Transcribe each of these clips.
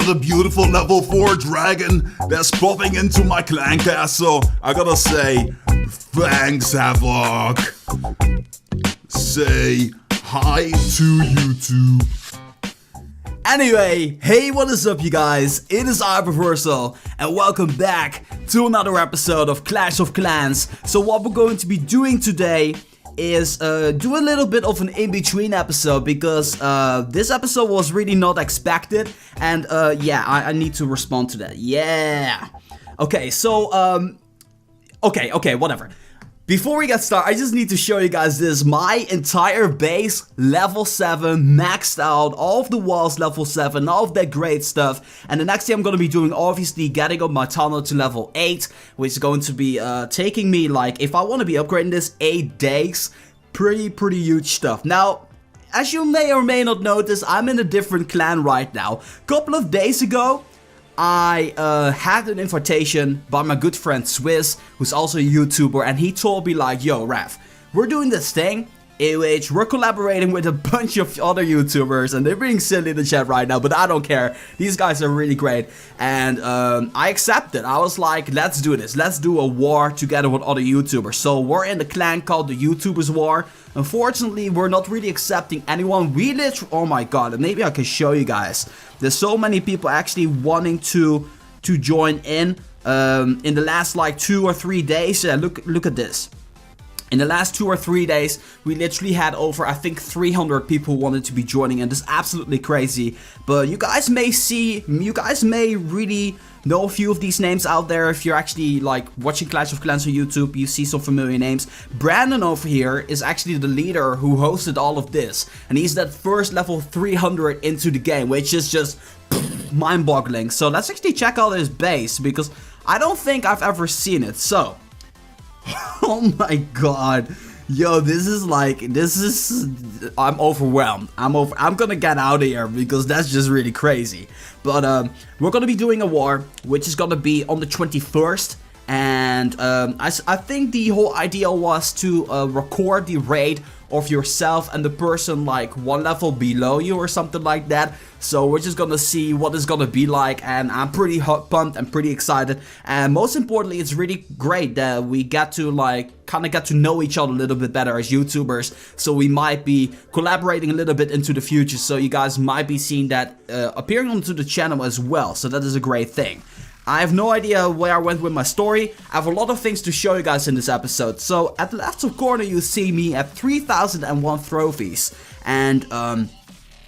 another beautiful level 4 dragon that's popping into my clan castle. I gotta say, thanks, Havoc. Say hi to YouTube. Anyway, hey, what is up, you guys? It is iReversal, and welcome back to another episode of Clash of Clans. So what we're going to be doing today is do a little bit of an in-between episode, because this episode was really not expected, and yeah, I need to respond to that. Yeah. Okay, so okay, whatever. Before we get started, I just need to show you guys this. My entire base, level 7, maxed out, all of the walls level 7, all of that great stuff. And the next thing I'm going to be doing, obviously, getting up my tunnel to level 8, which is going to be taking me, like, if I want to be upgrading this, 8 days. Pretty huge stuff. Now, as you may or may not notice, I'm in a different clan right now. Couple of days ago, I had an invitation by my good friend Swiss, who's also a YouTuber, and he told me like, yo, Raf, we're doing this thing in which we're collaborating with a bunch of other YouTubers, and they're being silly in the chat right now, but I don't care. These guys are really great, and I accepted. I was like, let's do this. Let's do a war together with other YouTubers. So we're in the clan called the YouTubers War. Unfortunately, we're not really accepting anyone. We literally, oh my god, and maybe I can show you guys. There's so many people actually wanting to join in the last like 2 or 3 days. Yeah, look at this. In the last 2 or 3 days, we literally had over, I think, 300 people wanted to be joining, and this is absolutely crazy. But you guys may really know a few of these names out there. If you're actually like watching Clash of Clans on YouTube, you see some familiar names. Brandon over here is actually the leader who hosted all of this, and he's that first level 300 into the game, which is just mind-boggling. So let's actually check out his base, because I don't think I've ever seen it. So oh my god, yo, I'm overwhelmed. I'm gonna get out of here, because that's just really crazy. But we're gonna be doing a war, which is gonna be on the 21st. And I think the whole idea was to record the raid of yourself and the person like 1 level below you or something like that. So we're just gonna see what it's gonna be like, and I'm pretty pumped and pretty excited. And most importantly, it's really great that we get to like kind of get to know each other a little bit better as YouTubers. So we might be collaborating a little bit into the future, so you guys might be seeing that appearing onto the channel as well. So that is a great thing. I have no idea where I went with my story. I have a lot of things to show you guys in this episode. So at the left top corner, you see me at 3001 trophies. And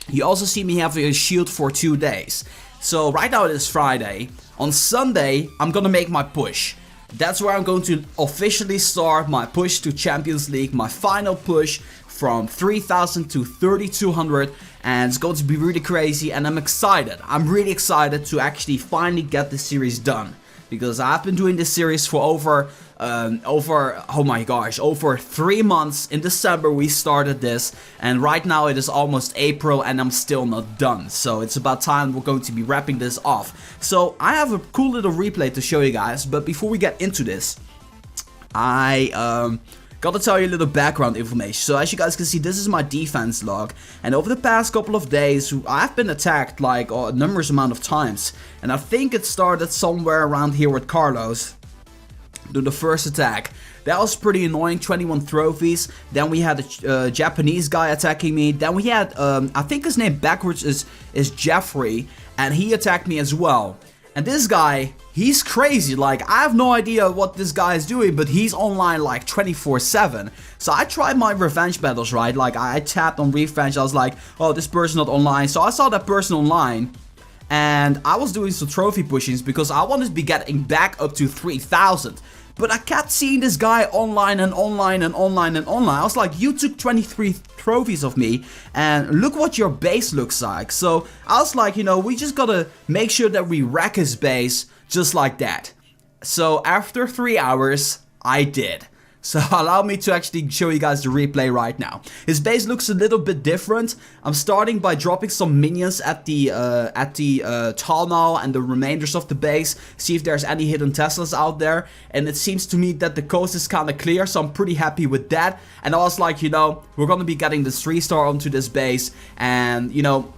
you also see me having a shield for 2 days. So right now it is Friday. On Sunday, I'm gonna make my push. That's where I'm going to officially start my push to Champions League. My final push from 3000 to 3200. And it's going to be really crazy, and I'm excited. I'm really excited to actually finally get this series done, because I've been doing this series for over oh my gosh, over 3 months. In December we started this, and right now it is almost April and I'm still not done. So it's about time we're going to be wrapping this off. So I have a cool little replay to show you guys, but before we get into this, I gotta tell you a little background information. So as you guys can see, this is my defense log, and over the past couple of days I've been attacked like a numerous amount of times, and I think it started somewhere around here with Carlos. Do the first attack. That was pretty annoying, 21 trophies. Then we had a Japanese guy attacking me. Then we had, I think his name backwards is Jeffrey, and he attacked me as well. And this guy, he's crazy. Like, I have no idea what this guy is doing, but he's online like 24/7. So I tried my revenge battles, right? Like, I tapped on revenge. I was like, oh, this person's not online. So I saw that person online, and I was doing some trophy pushings because I wanted to be getting back up to 3000. But I kept seeing this guy online and online and online and online. I was like, you took 23 trophies of me, and look what your base looks like. So I was like, you know, we just gotta make sure that we wreck his base just like that. So after 3 hours, I did. So allow me to actually show you guys the replay right now. His base looks a little bit different. I'm starting by dropping some minions at the tunnel and the remainders of the base. See if there's any hidden Teslas out there. And it seems to me that the coast is kind of clear, so I'm pretty happy with that. And I was like, you know, we're gonna be getting this 3-star onto this base, and you know,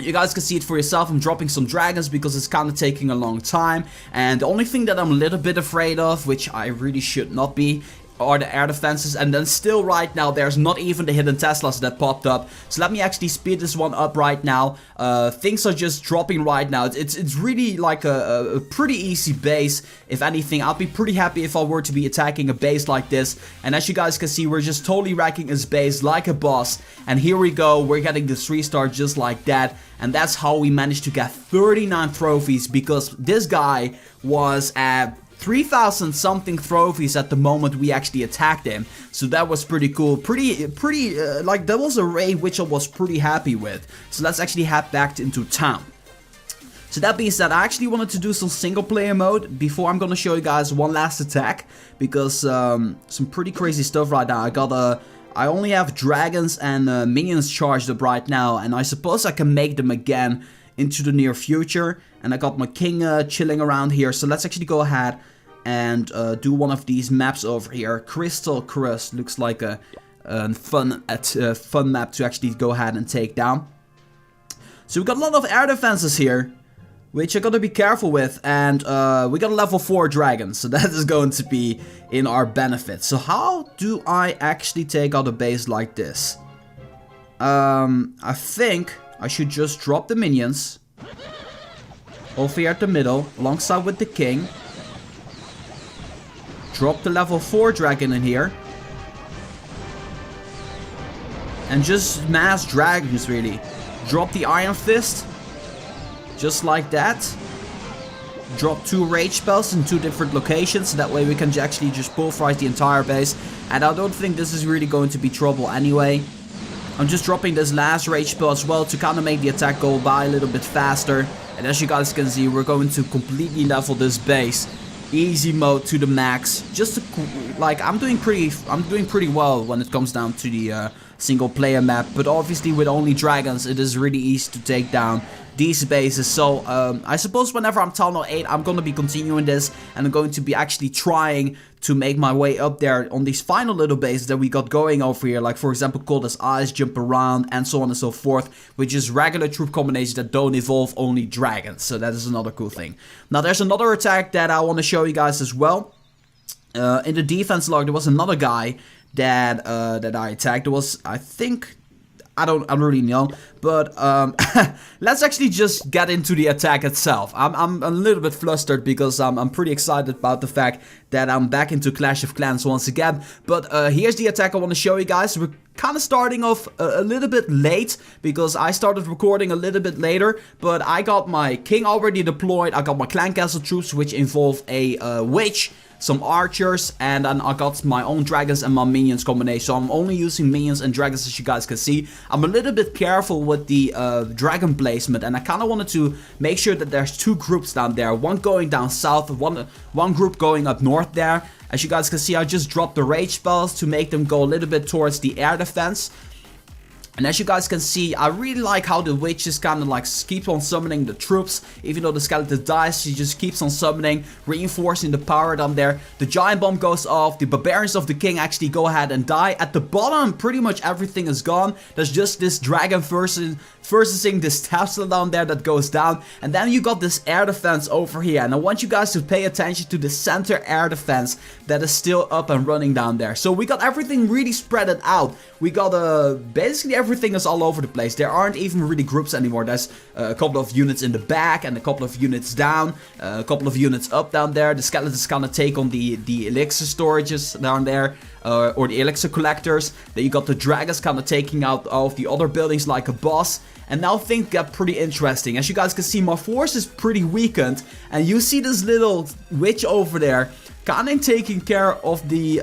You guys can see it for yourself. I'm dropping some dragons because it's kind of taking a long time. And the only thing that I'm a little bit afraid of, which I really should not be, are the air defenses. And then still right now there's not even the hidden Teslas that popped up. So let me actually speed this one up right now. Things are just dropping right now. It's really like a pretty easy base. If anything, I'll be pretty happy if I were to be attacking a base like this. And as you guys can see, we're just totally wrecking his base like a boss. And here we go, we're getting the 3-star just like that. And that's how we managed to get 39 trophies, because this guy was at 3,000 something trophies at the moment we actually attacked him. So that was pretty cool. Like that was a raid which I was pretty happy with. So let's actually head back into town. So that being said, I actually wanted to do some single player mode before I'm gonna show you guys one last attack, because some pretty crazy stuff right now. I only have dragons and minions charged up right now, and I suppose I can make them again into the near future. And I got my king chilling around here, so let's actually go ahead and do one of these maps over here. Crystal Crust looks like a fun map to actually go ahead and take down. So we got a lot of air defenses here, which I gotta be careful with, and we got a level 4 dragon, so that is going to be in our benefit. So how do I actually take out a base like this? I think I should just drop the minions over here at the middle, alongside with the king. Drop the level 4 dragon in here. And just mass dragons, really. Drop the Iron Fist. Just like that. Drop 2 rage spells in 2 different locations. That way we can actually just pulverize the entire base. And I don't think this is really going to be trouble anyway. I'm just dropping this last rage spell as well to kind of make the attack go by a little bit faster. And as you guys can see, we're going to completely level this base. Easy mode to the max. Just to, like, I'm doing pretty well when it comes down to the single player map. But obviously with only dragons, it is really easy to take down these bases. So I suppose whenever I'm Town Hall 8, I'm going to be continuing this, and I'm going to be actually trying to make my way up there on these final little bases that we got going over here. Like for example, Cold as Ice, Jump Around, and so on and so forth, which is regular troop combinations that don't involve only dragons. So that is another cool thing. Now there's another attack that I want to show you guys as well. In the defense log, there was another guy that I attacked. There was, I think, I don't really know, but let's actually just get into the attack itself. I'm a little bit flustered because I'm pretty excited about the fact that I'm back into Clash of Clans once again. But here's the attack I want to show you guys. We're kind of starting off a little bit late because I started recording a little bit later, but I got my king already deployed. I got my clan castle troops, which involve a witch, some archers, and then I got my own dragons and my minions combination. So I'm only using minions and dragons, as you guys can see. I'm a little bit careful with the dragon placement, and I kind of wanted to make sure that there's 2 groups down there. One going down south, one group going up north there. As you guys can see, I just dropped the rage spells to make them go a little bit towards the air defense. And as you guys can see, I really like how the witch just kind of like keeps on summoning the troops. Even though the skeleton dies, she just keeps on summoning, reinforcing the power down there. The giant bomb goes off. The barbarians of the king actually go ahead and die. At the bottom, pretty much everything is gone. There's just this dragon versusing this Tesla down there that goes down. And then you got this air defense over here. And I want you guys to pay attention to the center air defense that is still up and running down there. So we got everything really spread out. We got basically everything is all over the place. There aren't even really groups anymore. There's a couple of units in the back and a couple of units down, a couple of units up down there. The skeletons kind of take on the elixir storages down there, or the elixir collectors. Then you got the dragons kind of taking out all of the other buildings like a boss. And now things get pretty interesting. As you guys can see, my force is pretty weakened, and you see this little witch over there kind of taking care of the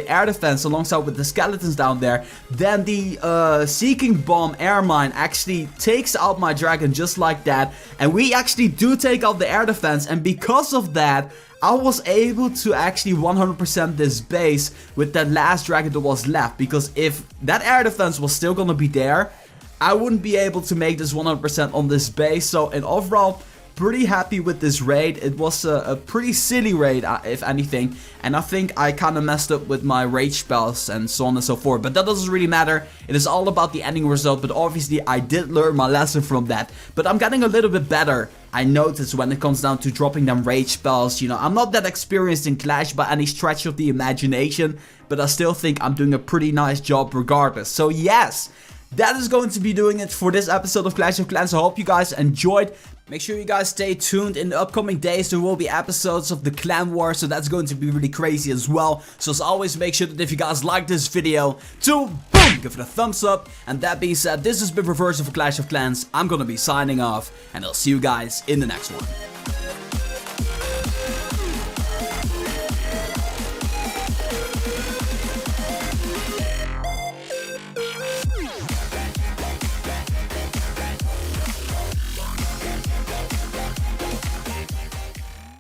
air defense alongside with the skeletons down there. Then the Seeking Bomb air mine actually takes out my dragon just like that, and we actually do take out the air defense. And because of that, I was able to actually 100% this base with that last dragon that was left. Because if that air defense was still gonna be there, I wouldn't be able to make this 100% on this base. So in overall, pretty happy with this raid. It was a pretty silly raid, if anything, and I think I kind of messed up with my rage spells and so on and so forth, but that doesn't really matter. It is all about the ending result, but obviously I did learn my lesson from that, but I'm getting a little bit better. I noticed when it comes down to dropping them rage spells, you know, I'm not that experienced in Clash by any stretch of the imagination, but I still think I'm doing a pretty nice job regardless. So yes, that is going to be doing it for this episode of Clash of Clans. I hope you guys enjoyed. Make sure you guys stay tuned. In the upcoming days there will be episodes of the Clan War, so that's going to be really crazy as well. So as always, make sure that if you guys like this video, to boom, give it a thumbs up. And that being said, this has been Reverse of Clash of Clans. I'm gonna be signing off, and I'll see you guys in the next one.